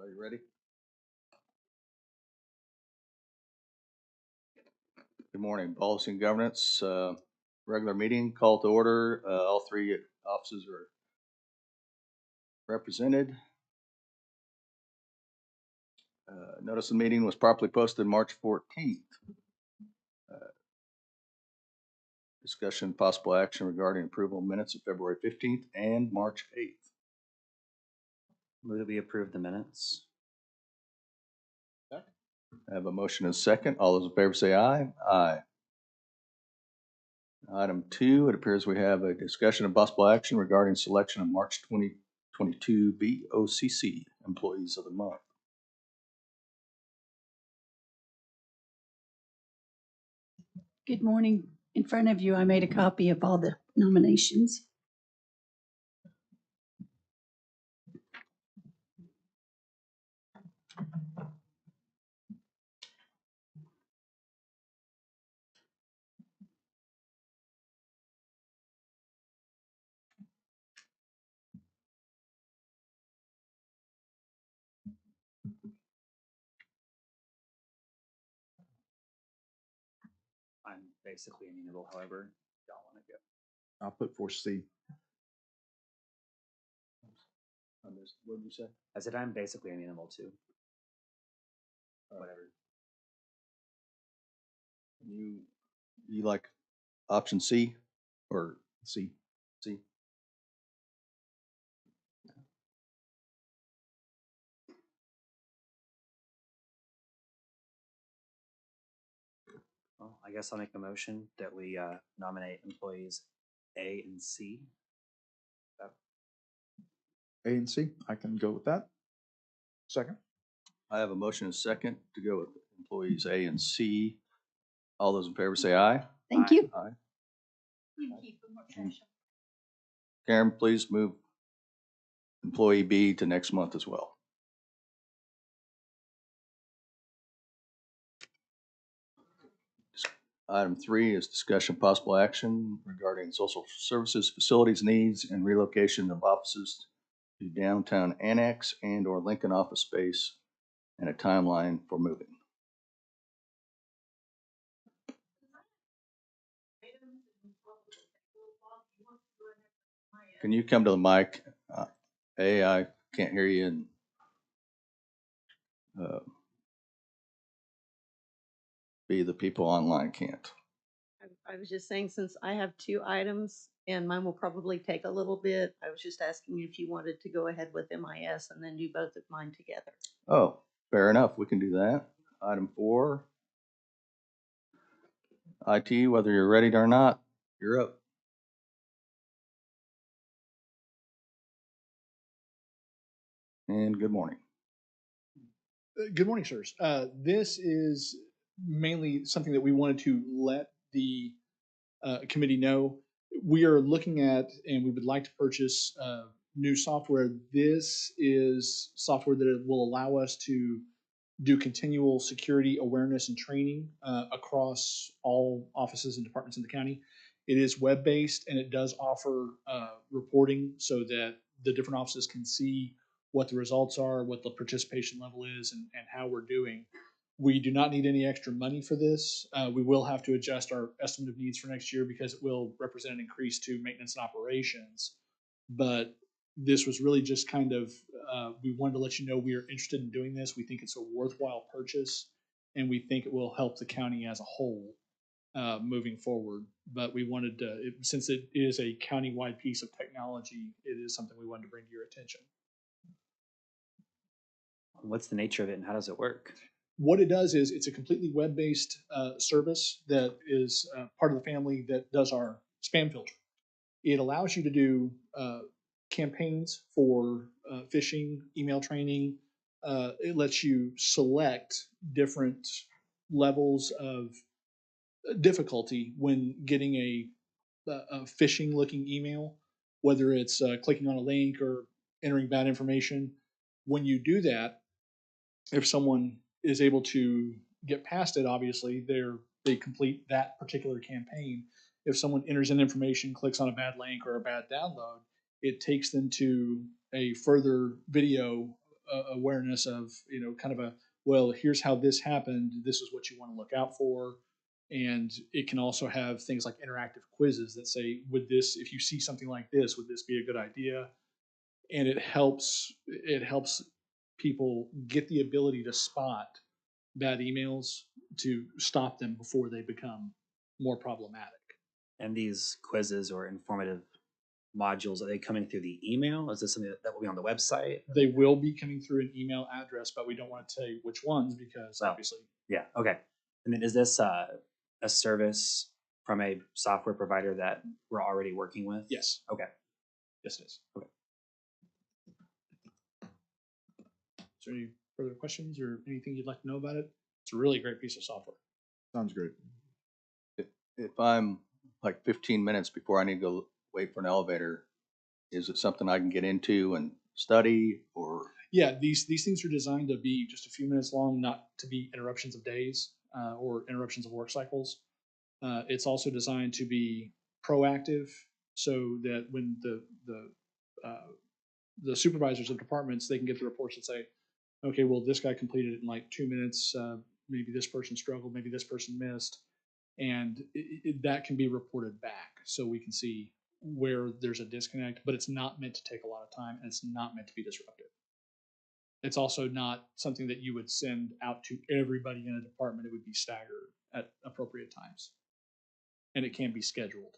Are you ready? Good morning. Policy and Governance, regular meeting, call to order. All three offices are represented. Notice the meeting was properly posted March 14th. Discussion, possible action regarding approval of minutes of February 15th and March 8th. Move that we approve the minutes. I have a motion and a second. All those in favor say aye. Aye. Item 2, it appears we have a discussion of possible action regarding selection of March 2022 BOCC Employees of the Month. Good morning. In front of you, I made a copy of all the nominations. I'm basically amenable, however, y'all want to go. I'll put 4C. What did you say? I said I'm basically amenable too. Whatever. You like option C or C? C. Well, I guess I'll make a motion that we nominate employees A and C. A and C, I can go with that. Second. I have a motion and a second to go with employees A and C. All those in favor say aye. Thank you. Aye. You can keep them more professional. Karen, please move employee B to next month as well. Item 3 is discussion possible action regarding social services facilities needs and relocation of offices to downtown annex and or Lincoln office space and a timeline for moving. Can you come to the mic? I can't hear you. And B, the people online can't. I was just saying, since I have 2 items and mine will probably take a little bit, I was just asking if you wanted to go ahead with MIS and then do both of mine together. Oh, fair enough. We can do that. Item 4, IT, whether you're ready or not, you're up. And good morning. Good morning, sirs. This is mainly something that we wanted to let the committee know. We are looking at, and we would like to purchase new software. This is software that will allow us to do continual security awareness and training across all offices and departments in the county. It is web-based, and it does offer reporting so that the different offices can see what the results are, what the participation level is, and how we're doing. We do not need any extra money for this. We will have to adjust our estimate of needs for next year because it will represent an increase to maintenance and operations. But this was really just kind of, we wanted to let you know we are interested in doing this. We think it's a worthwhile purchase, and we think it will help the county as a whole moving forward. But we wanted to, since it is a county-wide piece of technology, it is something we wanted to bring to your attention. What's the nature of it and how does it work? What it does is it's a completely web-based service that is part of the family that does our spam filter. It allows you to do campaigns for phishing, email training. It lets you select different levels of difficulty when getting a phishing-looking email, whether it's clicking on a link or entering bad information. When you do that, if someone is able to get past it, obviously they complete that particular campaign. If someone enters in information, clicks on a bad link or a bad download, it takes them to a further video awareness of, kind of well, here's how this happened. This is what you want to look out for. And it can also have things like interactive quizzes that say, if you see something like this, would this be a good idea? And it helps people get the ability to spot bad emails to stop them before they become more problematic. And these quizzes or informative modules, are they coming through the email? Is this something that will be on the website? They will be coming through an email address, but we don't want to tell you which ones because Oh. obviously. Yeah. Okay. And then is this a service from a software provider that we're already working with? Yes. Okay. Yes, it is. Okay. Is there any further questions or anything you'd like to know about it? It's a really great piece of software. Sounds great. If I'm like 15 minutes before I need to go wait for an elevator, is it something I can get into and study, or? Yeah, these things are designed to be just a few minutes long, not to be interruptions of days or interruptions of work cycles. It's also designed to be proactive, so that when the supervisors of departments, they can get the reports and say, okay, well, this guy completed it in like 2 minutes. Maybe this person struggled. Maybe this person missed, and that can be reported back, so we can see where there's a disconnect. But it's not meant to take a lot of time, and it's not meant to be disruptive. It's also not something that you would send out to everybody in a department. It would be staggered at appropriate times, and it can be scheduled.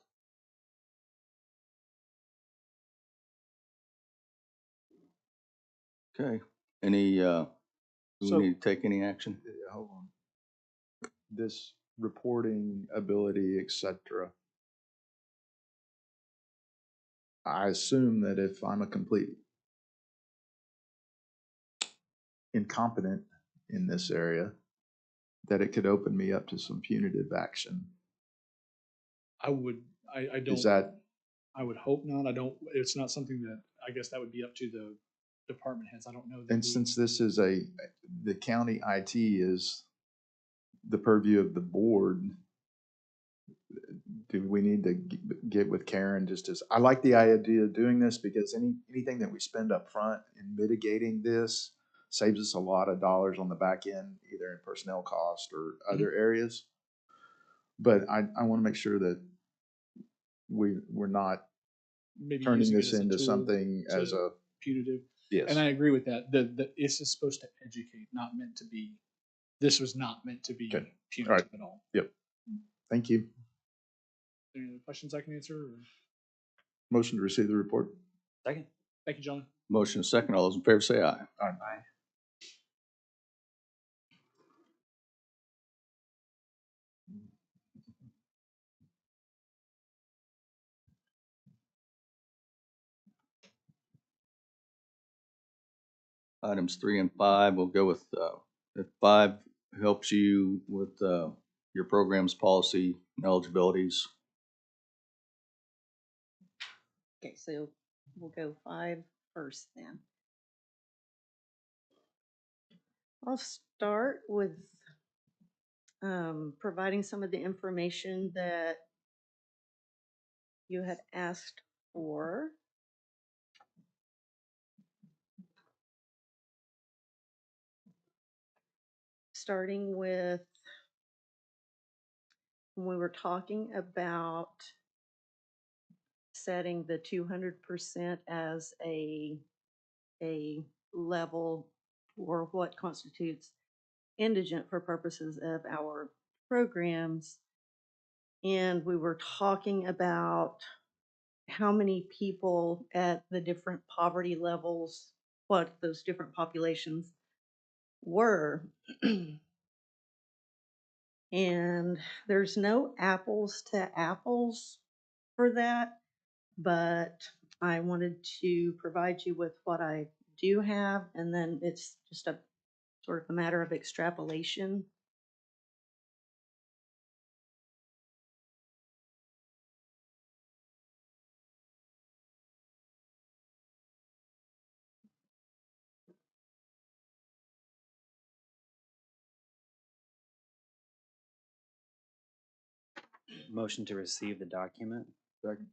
Okay, any, do So- we need to take any action? Hold on. This reporting ability, etc. I assume that if I'm a complete incompetent in this area, that it could open me up to some punitive action. I don't. Is that, I would hope not. I don't. It's not something that I guess that would be up to the department heads. I don't know. and since this is the county IT is the purview of the board, do we need to get with Karen just as, I like the idea of doing this because anything that we spend up front in mitigating this saves us a lot of dollars on the back end, either in personnel cost or other areas. But I want to make sure that we're not maybe turning using it this as a into tool something to- as a, punitive. yes. And I agree with that. It's just supposed to educate, not meant to be. This was not meant to be Okay. punitive at all. Yep. Thank you. Any other questions I can answer? Or? Motion to receive the report. Second. Thank you, John. Motion is second, all those in favor say aye. Aye. Items 3 and 5, we'll go with, if 5 helps you with, your program's policy and eligibilities. Okay, so we'll go 5 first then. I'll start with providing some of the information that you had asked for. Starting with when we were talking about setting the 200% as a level for what constitutes indigent for purposes of our programs. And we were talking about how many people at the different poverty levels, what those different populations were. And there's no apples to apples for that, but I wanted to provide you with what I do have, and then it's just a sort of a matter of extrapolation. Motion to receive the document. Second.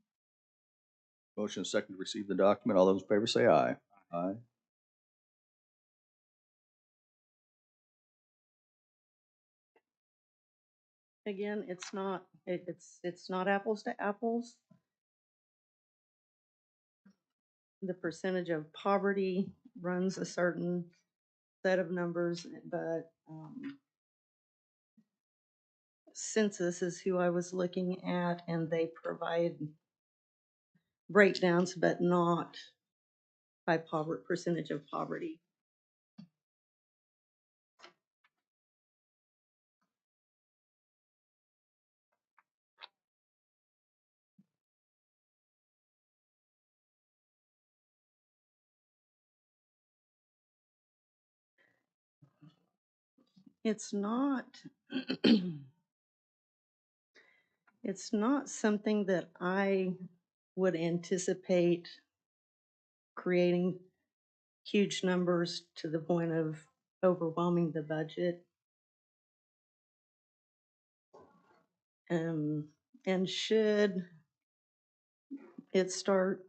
Motion is second to receive the document, all those in favor say aye. Aye. Again, it's not apples to apples. The percentage of poverty runs a certain set of numbers, but census is who I was looking at, and they provide breakdowns, but not by percentage of poverty. It's not, it's not something that I would anticipate creating huge numbers to the point of overwhelming the budget. And should it start,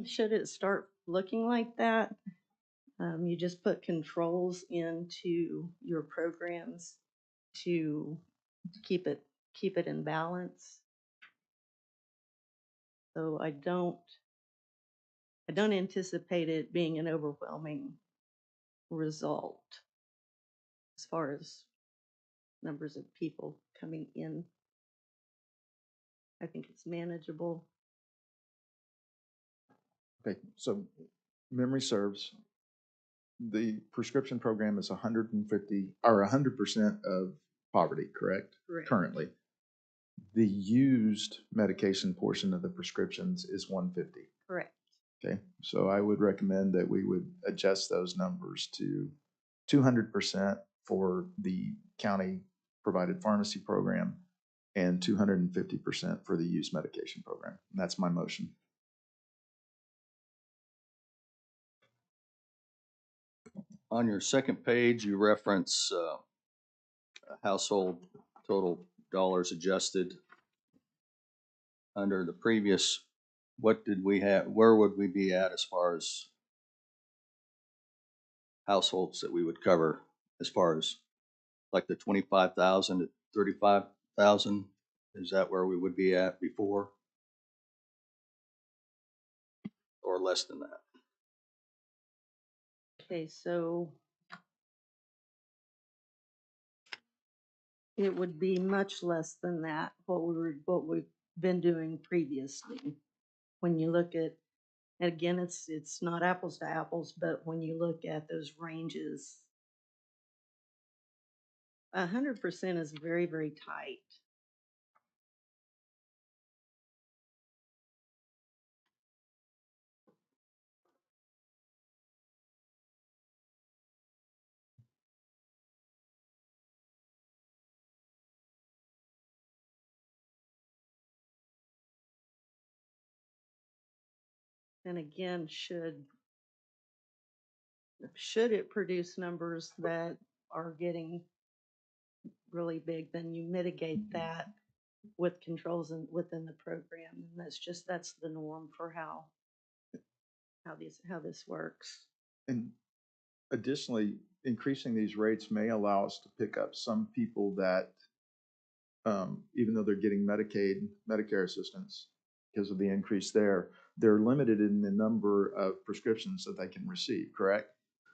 should it start looking like that, you just put controls into your programs to keep it in balance. So I don't anticipate it being an overwhelming result as far as numbers of people coming in. I think it's manageable. Okay, so memory serves, the prescription program is 150 or 100% of poverty, correct? Correct. Currently. The used medication portion of the prescriptions is 150. Correct. Okay, so I would recommend that we would adjust those numbers to 200% for the county provided pharmacy program and 250% for the used medication program. And that's my motion. On your second page, you reference household total dollars adjusted. Under the previous, what did we have, where would we be at as far as households that we would cover, as far as like the 25,000 to 35,000? Is that where we would be at before? Or less than that? Okay, so it would be much less than that, what we've been doing previously. When you look at, and again, it's not apples to apples, but when you look at those ranges, 100% is very, very tight. And again, should it produce numbers that are getting really big, then you mitigate that with controls within the program. And that's the norm for how this works. And additionally, increasing these rates may allow us to pick up some people that, even though they're getting Medicaid, Medicare assistance because of the increase there, they're limited in the number of prescriptions that they can receive, correct?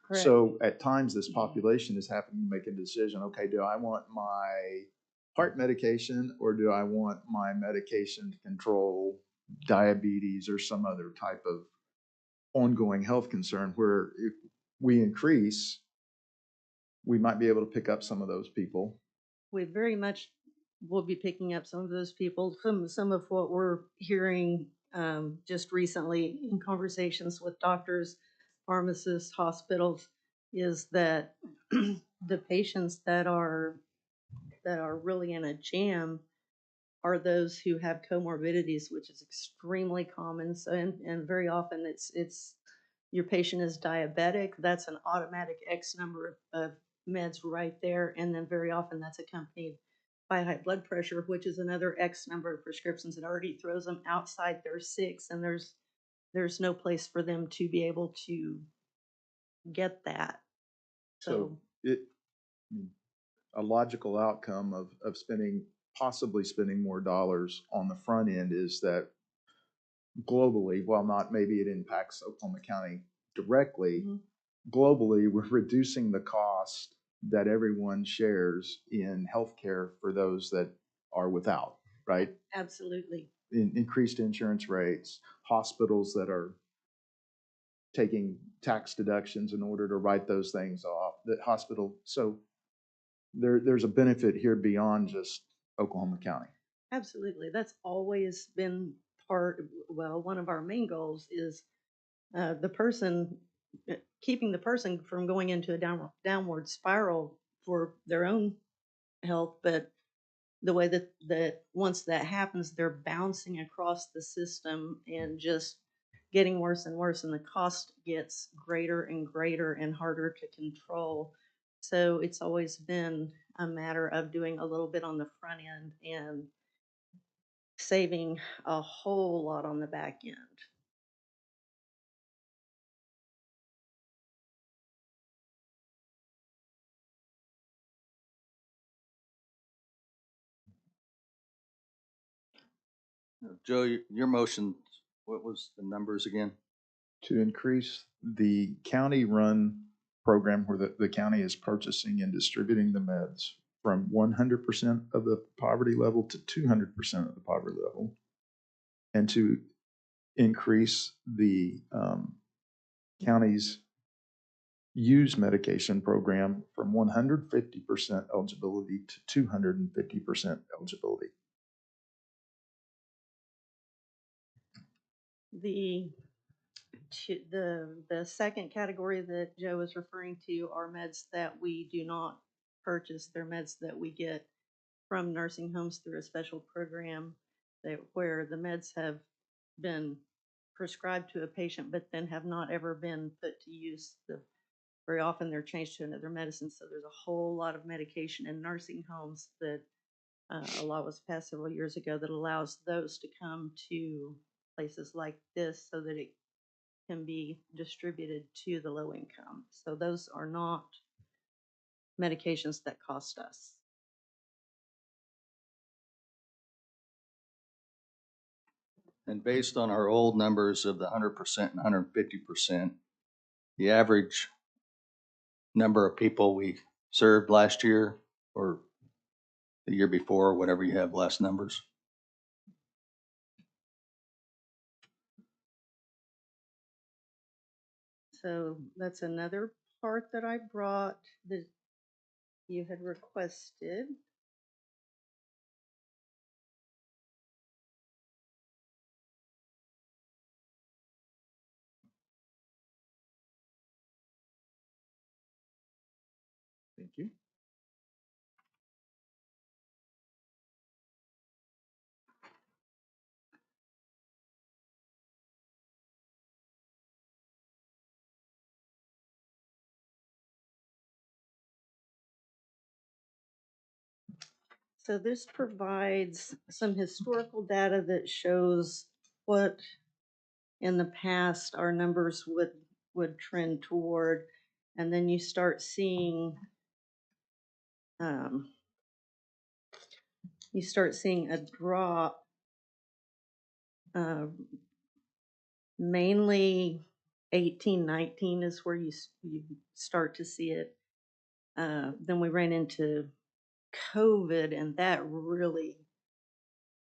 Correct. So at times, this population is having to make a decision, okay, do I want my heart medication or do I want my medication to control diabetes or some other type of ongoing health concern, where if we increase, we might be able to pick up some of those people. We very much will be picking up some of those people. Some of what we're hearing just recently in conversations with doctors, pharmacists, hospitals, is that the patients that are really in a jam are those who have comorbidities, which is extremely common. So, and very often it's your patient is diabetic. That's an automatic X number of meds right there. And then very often that's accompanied by high blood pressure, which is another X number of prescriptions. It already throws them outside their 6, and there's no place for them to be able to get that. So it, a logical outcome of spending, possibly spending more dollars on the front end is that globally, while not maybe it impacts Oklahoma County directly, Mhm. globally, we're reducing the cost that everyone shares in healthcare for those that are without, right? Absolutely. Increased insurance rates, hospitals that are taking tax deductions in order to write those things off, the hospital. So there's a benefit here beyond just Oklahoma County. Absolutely. That's always been well, one of our main goals is the person, keeping the person from going into a downward spiral for their own health. But the way that once that happens, they're bouncing across the system and just getting worse and worse, and the cost gets greater and greater and harder to control. So it's always been a matter of doing a little bit on the front end and saving a whole lot on the back end. Joe, your motion, what was the numbers again? To increase the county-run program where the county is purchasing and distributing the meds from 100% of the poverty level to 200% of the poverty level, and to increase the county's use medication program from 150% eligibility to 250% eligibility. The the second category that Joe is referring to are meds that we do not purchase. They're meds that we get from nursing homes through a special program where the meds have been prescribed to a patient but then have not ever been put to use. Very often they're changed to another medicine. So there's a whole lot of medication in nursing homes that a law was passed several years ago that allows those to come to places like this so that it can be distributed to the low income. So those are not medications that cost us. And based on our old numbers of the 100% and 150%, the average number of people we served last year or the year before, whatever you have last numbers. So that's another part that I brought that you had requested. Thank you. So this provides some historical data that shows what in the past our numbers would trend toward, and then you start seeing um, a drop, uh, mainly 18-19 is where you start to see it. Then we ran into COVID, and that really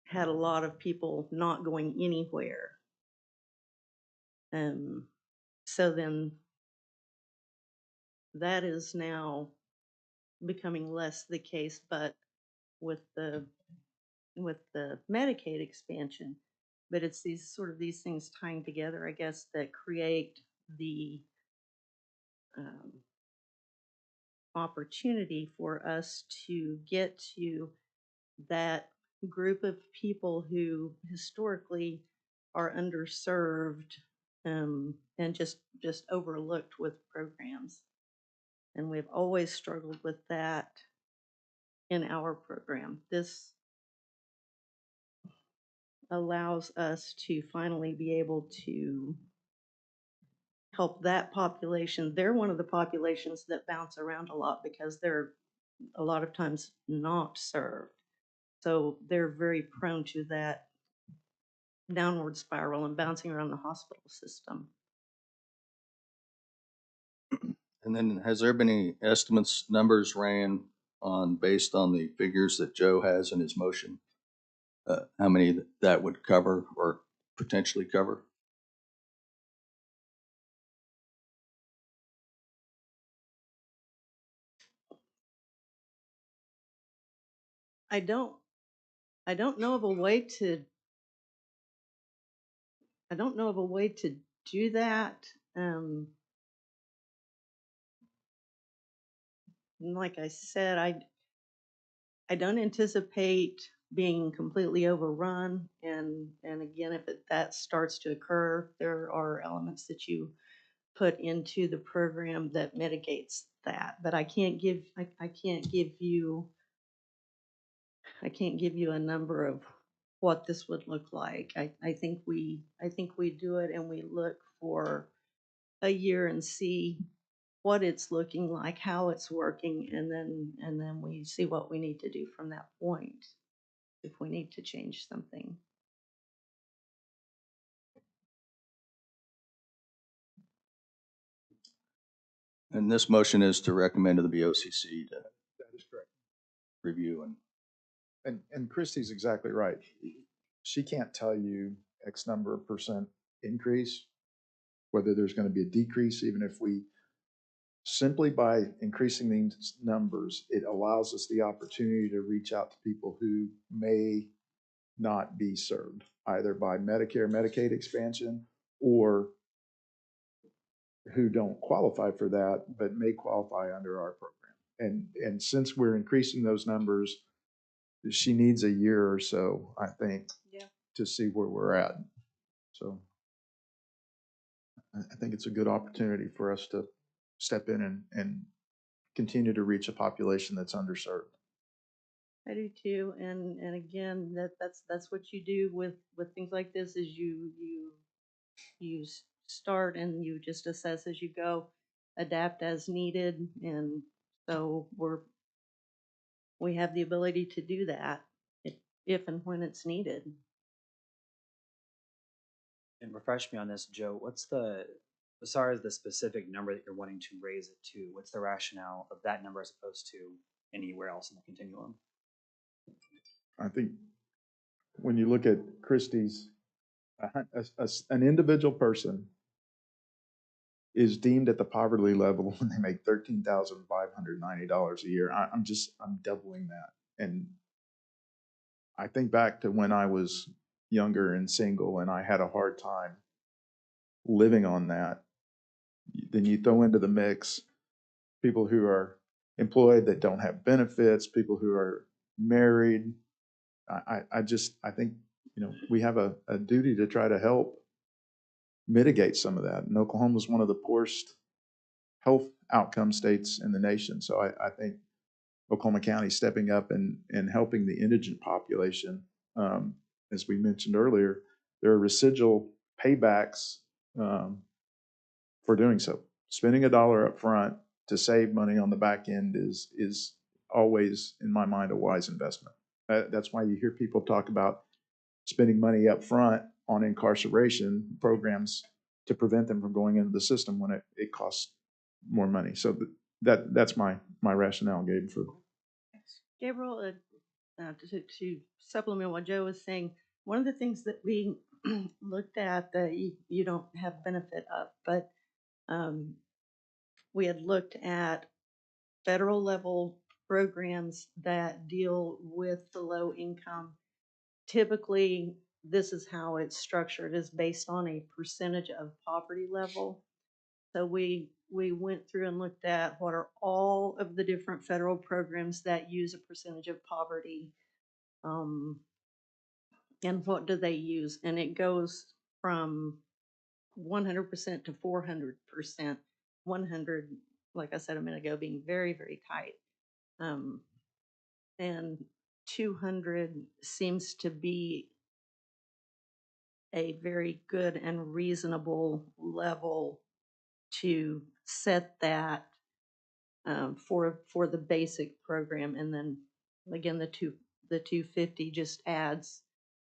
had a lot of people not going anywhere. So then that is now becoming less the case, but with the Medicaid expansion, but it's these things tying together, I guess, that create the um, opportunity for us to get to that group of people who historically are underserved, and just overlooked with programs. And we've always struggled with that in our program. This allows us to finally be able to help that population. They're one of the populations that bounce around a lot because they're a lot of times not served. So they're very prone to that downward spiral and bouncing around the hospital system. And then has there been any estimates, numbers ran on, based on the figures that Joe has in his motion? How many that would cover or potentially cover? I don't, I don't know of a way to, I don't know of a way to do that. And like I said, I don't anticipate being completely overrun. And again, if that starts to occur, there are elements that you put into the program that mitigates that. But I can't give, I can't give you, I can't give you a number of what this would look like. I think we do it and we look for a year and see what it's looking like, how it's working, and then we see what we need to do from that point if we need to change something. And this motion is to recommend to the BOCC to That is correct. review And Christie's exactly right. She can't tell you X number of percent increase, whether there's going to be a decrease, even if we simply by increasing these numbers, it allows us the opportunity to reach out to people who may not be served either by Medicare, Medicaid expansion, or who don't qualify for that, but may qualify under our program. And since we're increasing those numbers, she needs a year or so, I think, Yeah. to see where we're at. So I think it's a good opportunity for us to step in and continue to reach a population that's underserved. I do too, and again, that's what you do with things like this is you start and you just assess as you go, adapt as needed, and so we have the ability to do that if and when it's needed. And refresh me on this, Joe. What's the, as far as the specific number that you're wanting to raise it to, what's the rationale of that number as opposed to anywhere else in the continuum? I think when you look at Christie's, an individual person is deemed at the poverty level when they make $13,590 a year. I'm doubling that. And I think back to when I was younger and single and I had a hard time living on that. Then you throw into the mix people who are employed that don't have benefits, people who are married. I think, we have a duty to try to help mitigate some of that. And Oklahoma is one of the poorest health outcome states in the nation. So I think Oklahoma County stepping up and helping the indigent population, as we mentioned earlier, there are residual paybacks for doing so. Spending $1 up front to save money on the back end is always, in my mind, a wise investment. That's why you hear people talk about spending money up front on incarceration programs to prevent them from going into the system when it costs more money. So that's my rationale, Gabe, for. Gabriel, to supplement what Joe was saying, one of the things that we looked at that you don't have benefit of, but we had looked at federal level programs that deal with the low income. Typically, this is how it's structured, is based on a percentage of poverty level. So we went through and looked at what are all of the different federal programs that use a percentage of poverty, and what do they use, and it goes from 100% to 400%. 100, like I said a minute ago, being very, very tight, and 200 seems to be a very good and reasonable level to set that for the basic program, and then again the 250 just adds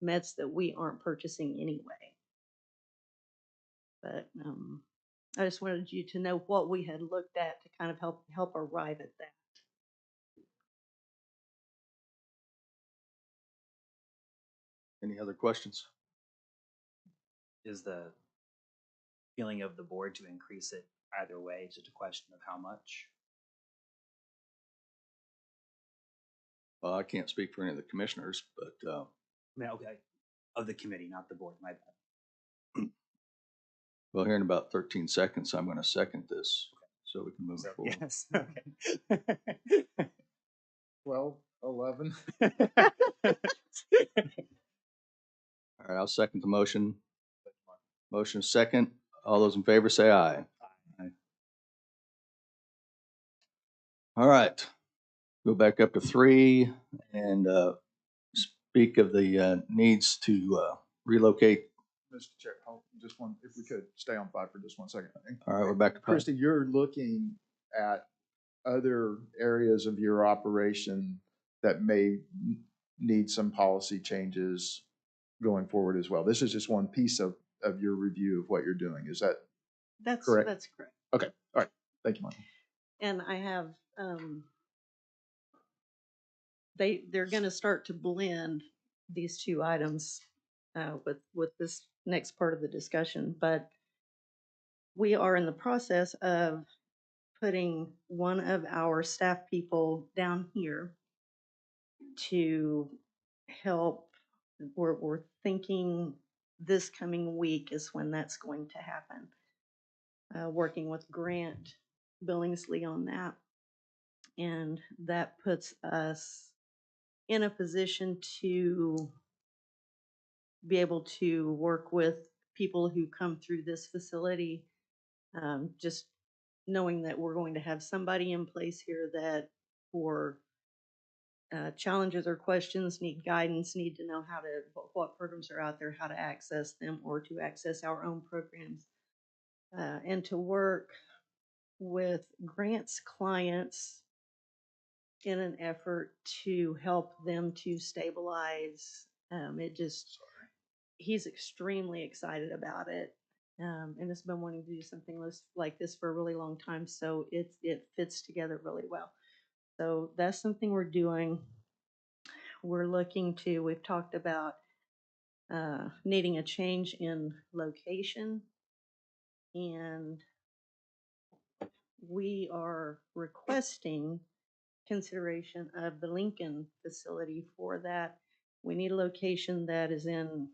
meds that we aren't purchasing anyway. But I just wanted you to know what we had looked at to kind of help arrive at that. Any other questions? Is the feeling of the board to increase it either way? It's just a question of how much? Well, I can't speak for any of the commissioners, but, I mean, okay, of the committee, not the board, my bad. well, here in about 13 seconds, I'm going to second this so we can move So, forward. yes, okay. 12, 11. All right, I'll second the motion. Motion is second. All those in favor say aye. Aye. All right, go back up to 3 and speak of the needs to relocate. Mr. Chair, just one, if we could stay on 5 for just 1 second. All right, we're back to Christy, you're looking at other areas of your operation that may need some policy changes going forward as well. This is just one piece of your review of what you're doing. Is that That's correct? That's correct. Okay. All right. Thank you, Mark. And I have they're going to start to blend these two items with this next part of the discussion, but we are in the process of putting one of our staff people down here to help. We're thinking this coming week is when that's going to happen. Working with Grant Billingsley on that. And that puts us in a position to be able to work with people who come through this facility. Just knowing that we're going to have somebody in place here that for challenges or questions, need guidance, need to know what programs are out there, how to access them, or to access our own programs, and to work with Grant's clients in an effort to help them to stabilize. He's extremely excited about it, and has been wanting to do something like this for a really long time. So it fits together really well. So that's something we're doing. We've talked about needing a change in location, and we are requesting consideration of the Lincoln facility for that. We need a location that is in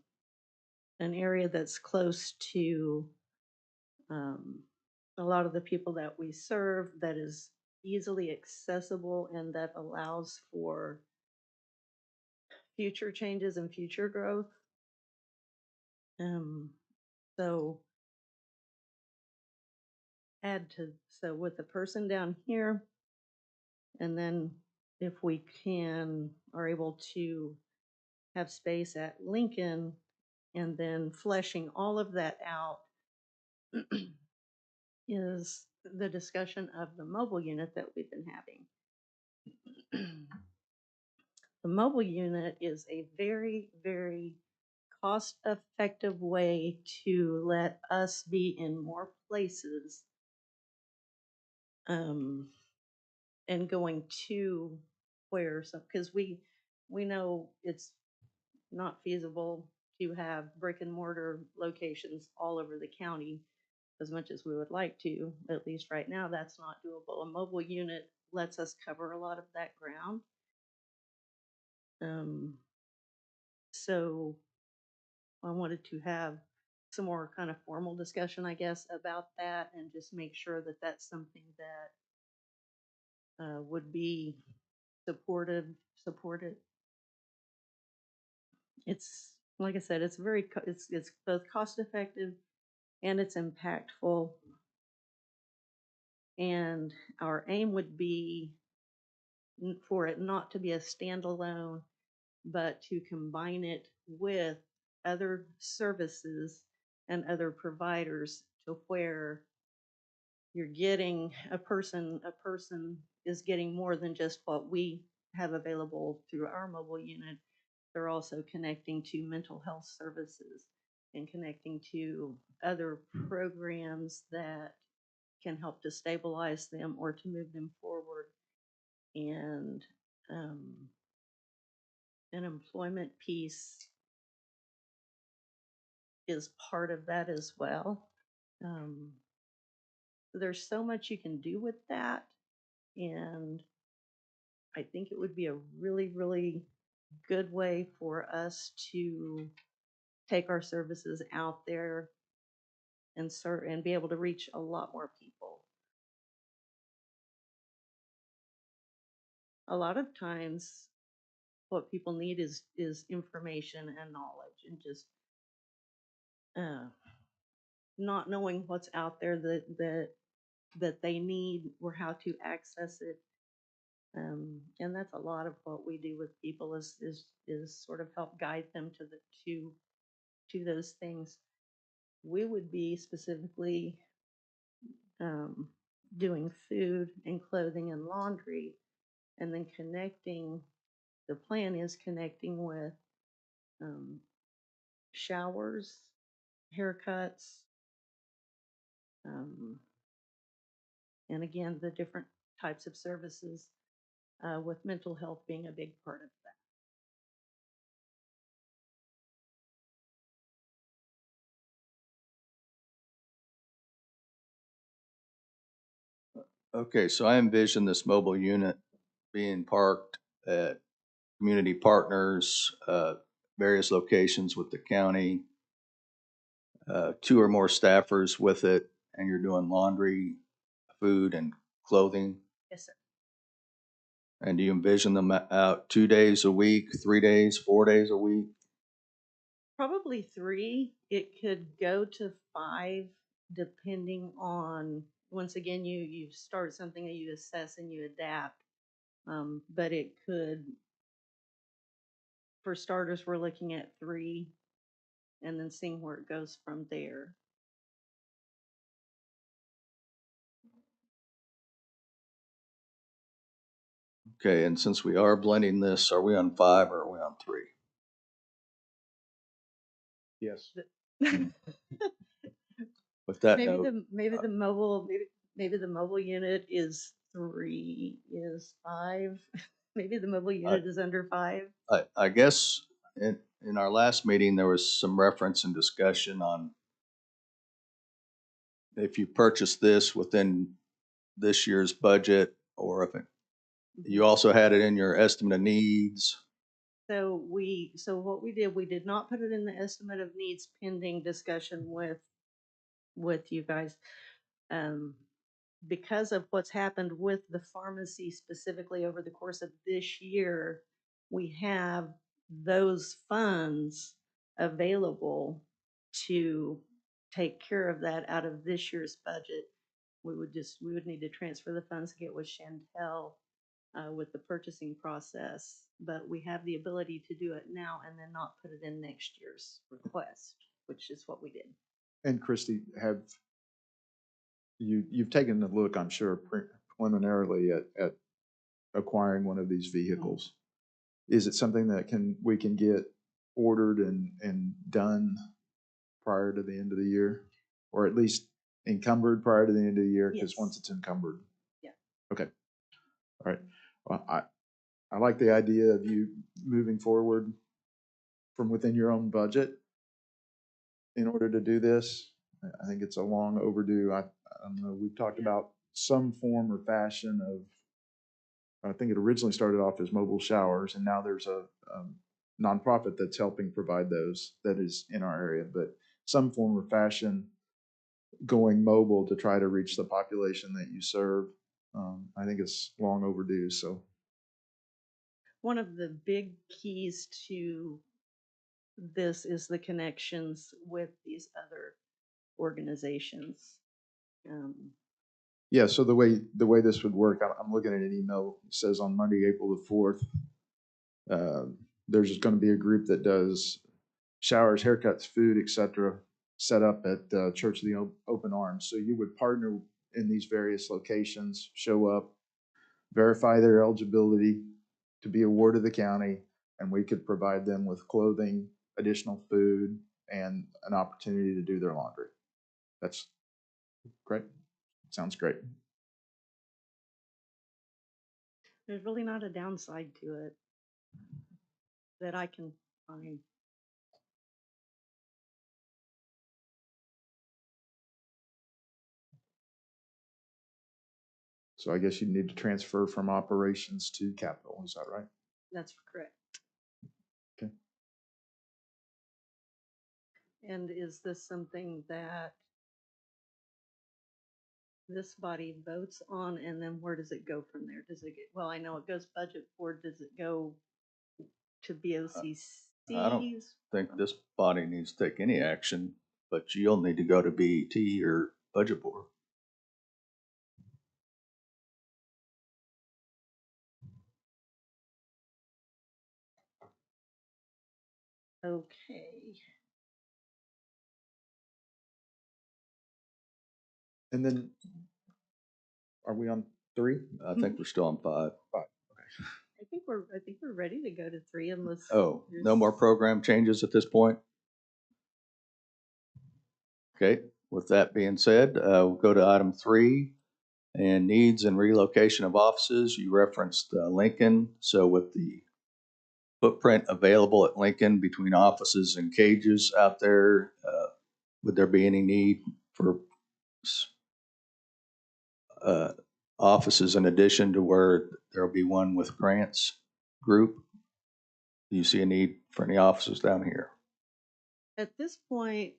an area that's close to a lot of the people that we serve, that is easily accessible, and that allows for future changes and future growth. So with the person down here, and then if we are able to have space at Lincoln, and then fleshing all of that out is the discussion of the mobile unit that we've been having. The mobile unit is a very, very cost-effective way to let us be in more places, and going to because we know it's not feasible to have brick and mortar locations all over the county as much as we would like to. At least right now, that's not doable. A mobile unit lets us cover a lot of that ground. So I wanted to have some more kind of formal discussion, I guess, about that, and just make sure that that's something that would be supported. It's, like I said, it's both cost effective and it's impactful. And our aim would be for it not to be a standalone, but to combine it with other services and other providers, to where you're getting a person is getting more than just what we have available through our mobile unit. They're also connecting to mental health services and connecting to other programs that can help to stabilize them or to move them forward. And an employment piece is part of that as well. There's so much you can do with that. And I think it would be a really, really good way for us to take our services out there and be able to reach a lot more people. A lot of times what people need is information and knowledge, and just not knowing what's out there that they need or how to access it. And that's a lot of what we do with people is sort of help guide them to those things. We would be specifically doing food and clothing and laundry, and then the plan is connecting with showers, haircuts, and again, the different types of services, with mental health being a big part of that. Okay, so I envision this mobile unit being parked at community partners, various locations with the county, 2 or more staffers with it, and you're doing laundry, food, and clothing. Yes, sir. And do you envision them out 2 days a week, 3 days, 4 days a week? Probably 3. It could go to 5, depending on, once again, you start something and you assess and you adapt. But it could, for starters, we're looking at 3, and then seeing where it goes from there. Okay, and since we are blending this, are we on 5 or are we on 3? Yes. With that Maybe note, maybe the mobile unit is 3, is 5. Maybe the mobile unit is under 5. I guess in our last meeting, there was some reference and discussion on if you purchase this within this year's budget, or if you also had it in your estimate of needs. So what we did not put it in the estimate of needs pending discussion with you guys. Because of what's happened with the pharmacy specifically over the course of this year, we have those funds available to take care of that out of this year's budget. We would need to transfer the funds, get with Chantel with the purchasing process, but we have the ability to do it now and then not put it in next year's request, which is what we did. And Christy, you've taken a look, I'm sure, preliminarily at acquiring one of these vehicles. Is it something that we can get ordered and done prior to the end of the year? Or at least encumbered prior to the end of the year? Because Yes. once it's encumbered. Yeah. Okay. All right. Well, I like the idea of you moving forward from within your own budget in order to do this. I think it's a long overdue. I don't know, we've talked about some form or fashion of, I think it originally started off as mobile showers, and now there's a nonprofit that's helping provide those that is in our area, but some form or fashion going mobile to try to reach the population that you serve. I think it's long overdue. So One of the big keys to this is the connections with these other organizations. yeah, so the way this would work, I'm looking at an email. It says on Monday, April the 4th, there's going to be a group that does showers, haircuts, food, etc., set up at Church of the Open Arms. So you would partner in these various locations show up, verify their eligibility to be a ward of the county, and we could provide them with clothing, additional food, and an opportunity to do their laundry. That's great. Sounds great. There's really not a downside to it that I can find. So I guess you need to transfer from operations to capital. Is that right? That's correct. Okay. And is this something that this body votes on, and then where does it go from there? Does it get, well, I know it goes budget board, does it go to BOCCs? Think this body needs to take any action, but you'll need to go to BET or budget board. Okay. And then, are we on 3? I think we're still on 5. I think we're ready to go to 3 unless. Oh, there's- no more program changes at this point? Okay, with that being said, we'll go to item 3, and needs and relocation of offices. You referenced Lincoln, so with the footprint available at Lincoln between offices and cages out there, would there be any need for offices in addition to where there'll be one with Grant's group? Do you see a need for any offices down here? At this point,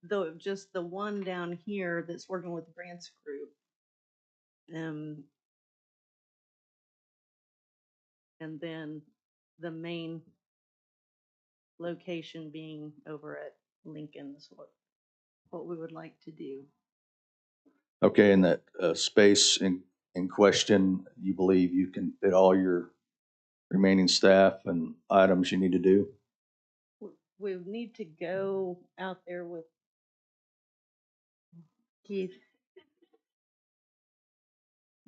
though, just the one down here that's working with the grants group. And then the main location being over at Lincoln is what we would like to do. Okay, and that space in question, you believe you can fit all your remaining staff and items you need to do? We need to go out there with Keith.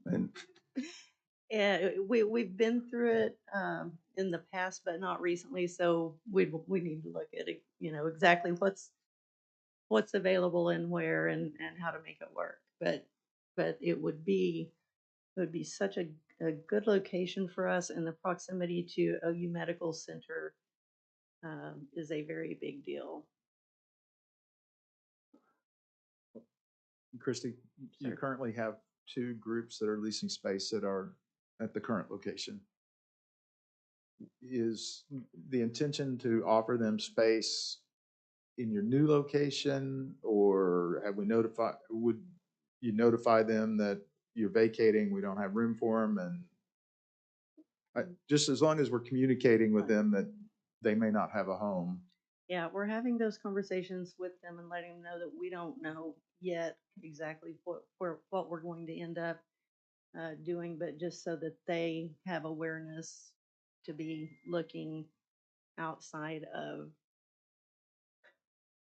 And Yeah, we've been through it in the past, but not recently. So we need to look at it, exactly what's available and where and how to make it work. But it would be such a good location for us, and the proximity to OU Medical Center is a very big deal. Christy, you Sure. currently have 2 groups that are leasing space that are at the current location. Is the intention to offer them space in your new location, or would you notify them that you're vacating, we don't have room for them, and just as long as we're communicating with them that they may not have a home? Yeah, we're having those conversations with them and letting them know that we don't know yet exactly what we're going to end up doing, but just so that they have awareness to be looking outside of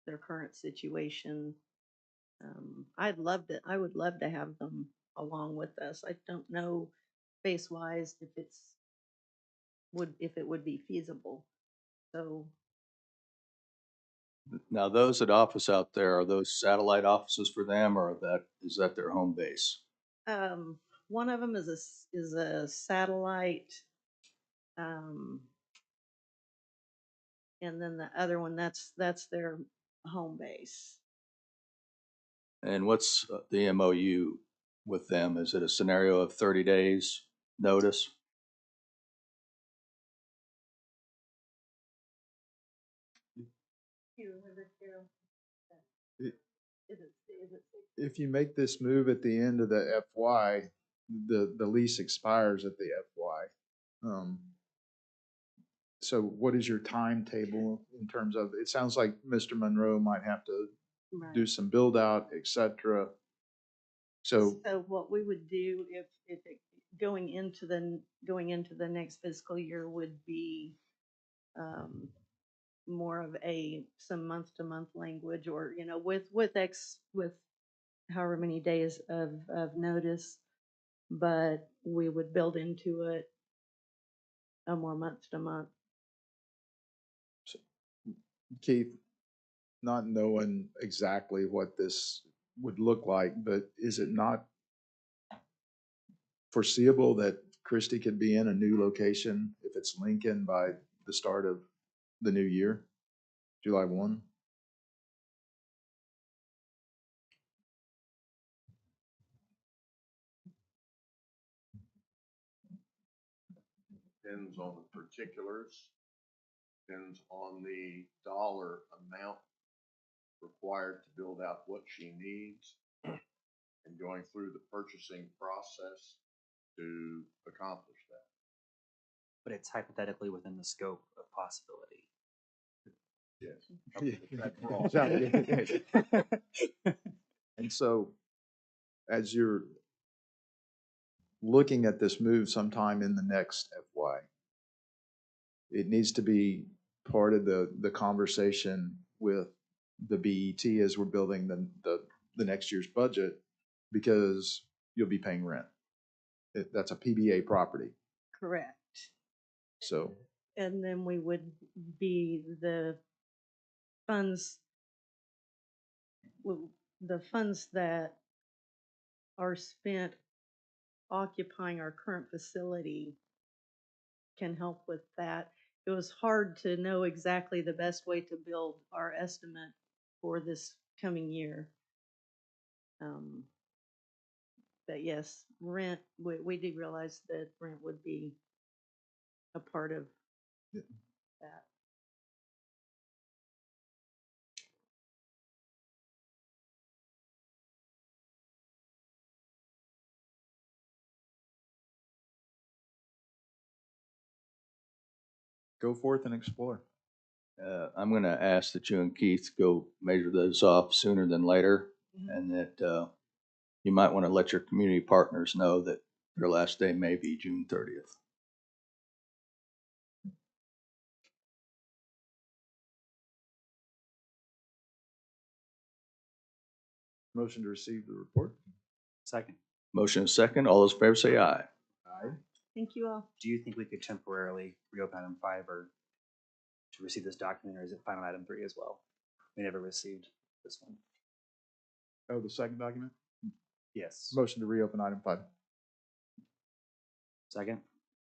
their current situation. I would love to have them along with us. I don't know space wise if it would be feasible. So now those at office out there, are those satellite offices for them, or is that their home base? one of them is a satellite, and then the other one that's their home base. And what's the MOU with them? Is it a scenario of 30 days notice? If you make this move at the end of the FY, the lease expires at the FY. So what is your timetable in terms of, it sounds like Mr. Monroe might have to do some build out, et cetera. So what we would do if going into the next fiscal year would be more of some month to month language, or with however many days of notice, but we would build into it a more month to month. Keith, not knowing exactly what this would look like, but is it not foreseeable that Christie could be in a new location if it's Lincoln by the start of the new year, July 1? Depends on the particulars, depends on the dollar amount required to build out what she needs and going through the purchasing process to accomplish that. But it's hypothetically within the scope of possibility. Yes. And so, as you're looking at this move sometime in the next FY, it needs to be part of the conversation with the BET as we're building the next year's budget, because you'll be paying rent. That's a PBA property, Correct. so. And then we would be the funds, the funds that are spent occupying our current facility can help with that. It was hard to know exactly the best way to build our estimate for this coming year. But yes, rent, we did realize that rent would be a part of Yeah. that. Go forth and explore. I'm gonna ask that you and Keith go measure those off sooner than later, Mhm. and that, you might wanna let your community partners know that their last day may be June 30th. Motion to receive the report. Second, Motion is second. All those in favor say aye. Aye. Thank you all. do you think we could temporarily reopen item 5 or to receive this document, or is it final item 3 as well? We never received this one. Oh, the second document? Yes. Motion to reopen item 5. Second,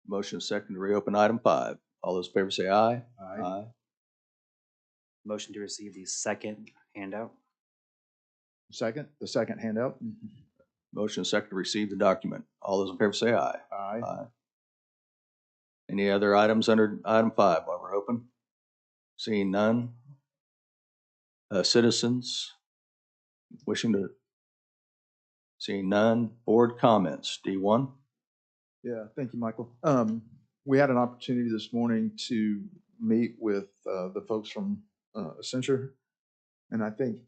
Motion is second to reopen item 5. All those in favor say aye. Aye. motion to receive the second handout. Second, the second handout? Motion is second to receive the document. All those in favor say aye. Aye. Any other items under item 5 while we're open? Seeing none. Citizens wishing to, seeing none. Board comments, D1. Yeah, thank you, Michael. We had an opportunity this morning to meet with the folks from Accenture, and I think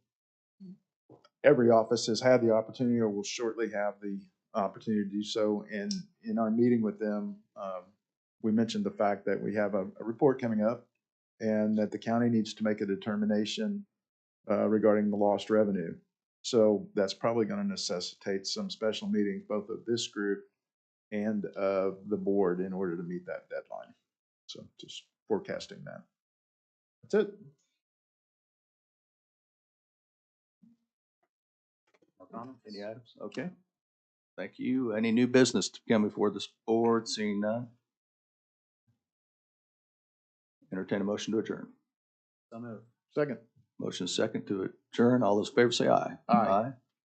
every office has had the opportunity or will shortly have the opportunity to do so. And in our meeting with them, we mentioned the fact that we have a report coming up and that the county needs to make a determination regarding the lost revenue. So that's probably going to necessitate some special meetings, both of this group and of the board, in order to meet that deadline. So just forecasting that. That's it. No comments? Any items? Okay. Thank you. Any new business to come before this board? Seeing none. Entertain a motion to adjourn. So moved. Second. Motion is second to adjourn. All those in favor say aye. Aye.